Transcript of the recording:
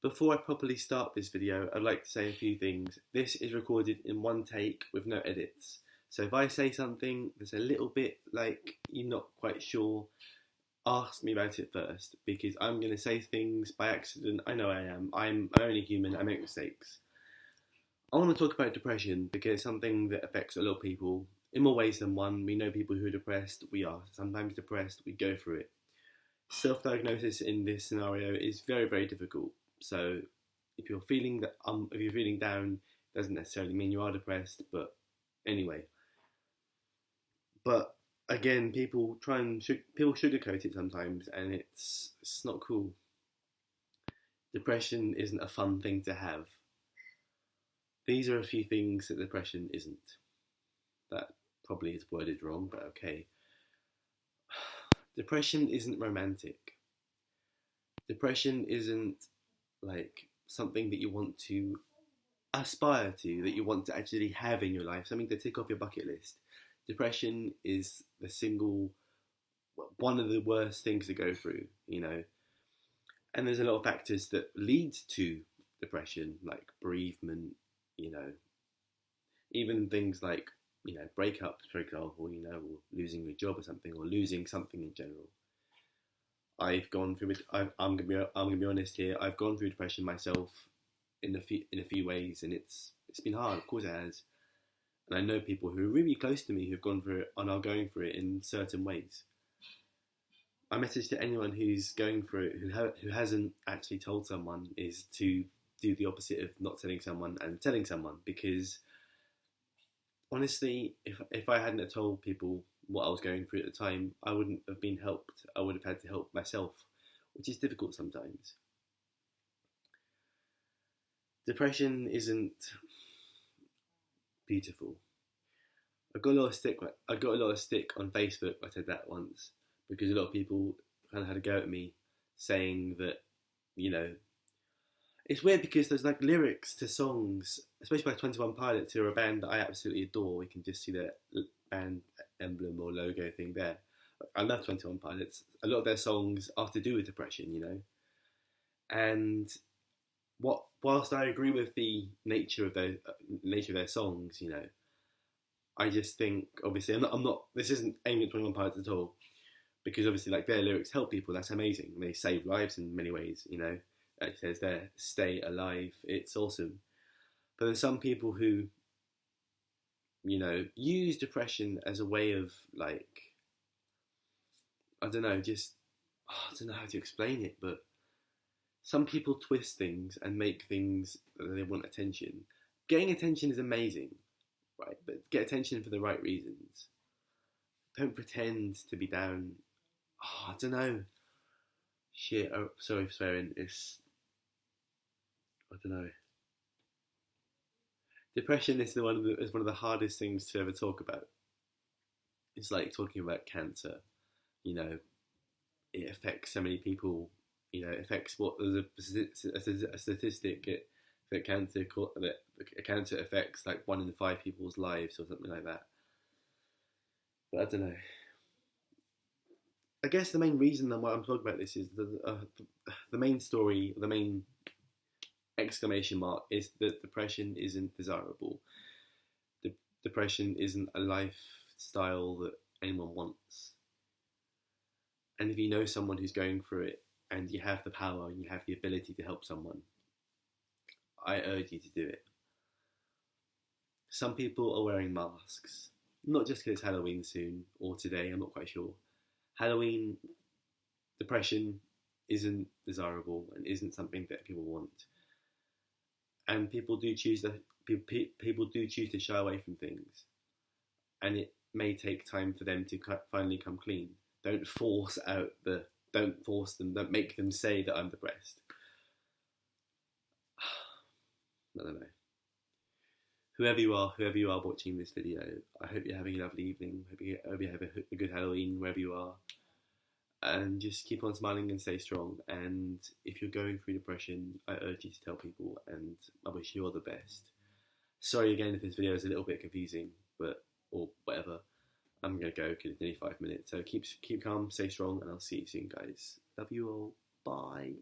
Before I properly start this video, I'd like to say a few things. This is recorded in one take with no edits. So if I say something that's a little bit like you're not quite sure, ask me about it first, because I'm going to say things by accident. I know I am. I'm only human. I make mistakes. I want to talk about depression because it's something that affects a lot of people in more ways than one. We know people who are depressed. We are sometimes depressed. We go through it. Self-diagnosis in this scenario is very, very difficult. So if you're feeling down, it doesn't necessarily mean you are depressed. But anyway, but again, people sugarcoat it sometimes, and it's not cool. Depression isn't a fun thing to have. These are a few things that depression isn't. That probably is worded wrong, but okay. Depression isn't romantic. Depression isn't like something that you want to aspire to, that you want to actually have in your life, something to tick off your bucket list. Depression is one of the worst things to go through, and there's a lot of factors that lead to depression, like bereavement, even things like, breakups, for example, or losing your job or something, or losing something in general. I've gone through it. I'm gonna be honest here. I've gone through depression myself in a few ways, and it's been hard. Of course it has. And I know people who are really close to me who've gone through it and are going through it in certain ways. My message to anyone who's going through it, who hasn't actually told someone, is to do the opposite of not telling someone and telling someone. Because honestly, if I hadn't have told people what I was going through at the time, I wouldn't have been helped. I would have had to help myself, which is difficult sometimes. Depression isn't beautiful. I got a lot of stick on Facebook. I said that once because a lot of people kind of had a go at me, saying that it's weird because there's like lyrics to songs, especially by 21 Pilots, who are a band that I absolutely adore. We can just see their band emblem or logo thing there. I love 21 Pilots. A lot of their songs are to do with depression, and whilst I agree with the nature of their songs, I just think, obviously, I'm not. This isn't aimed at 21 Pilots at all, because obviously, like, their lyrics help people. That's amazing. They save lives in many ways. It says there, "Stay alive." It's awesome. But there's some people who, use depression as a way of, like, I don't know how to explain it, but some people twist things and make things that they want attention. Getting attention is amazing, right? But get attention for the right reasons. Don't pretend to be down. I don't know. Shit, sorry for swearing. I don't know. Depression is one of the hardest things to ever talk about. It's like talking about cancer. It affects so many people. It affects there's a statistic that cancer affects like 1 in 5 people's lives or something like that. But I don't know. I guess the main reason why I'm talking about this is the main story, the main exclamation mark, is that depression isn't desirable. Depression isn't a lifestyle that anyone wants. And if you know someone who's going through it, and you have the power and you have the ability to help someone, I urge you to do it. Some people are wearing masks, not just because it's Halloween soon, or today, I'm not quite sure. Halloween, depression isn't desirable and isn't something that people want. And people do choose to shy away from things. And it may take time for them to finally come clean. Don't make them say that I'm depressed. I don't know. Whoever you are watching this video, I hope you're having a lovely evening. Hope you have a good Halloween wherever you are. And just keep on smiling and stay strong. And if you're going through depression, I urge you to tell people, and I wish you all the best. Sorry again if this video is a little bit confusing, or whatever. I'm going to go because it's nearly 5 minutes. So keep calm, stay strong, and I'll see you soon, guys. Love you all. Bye.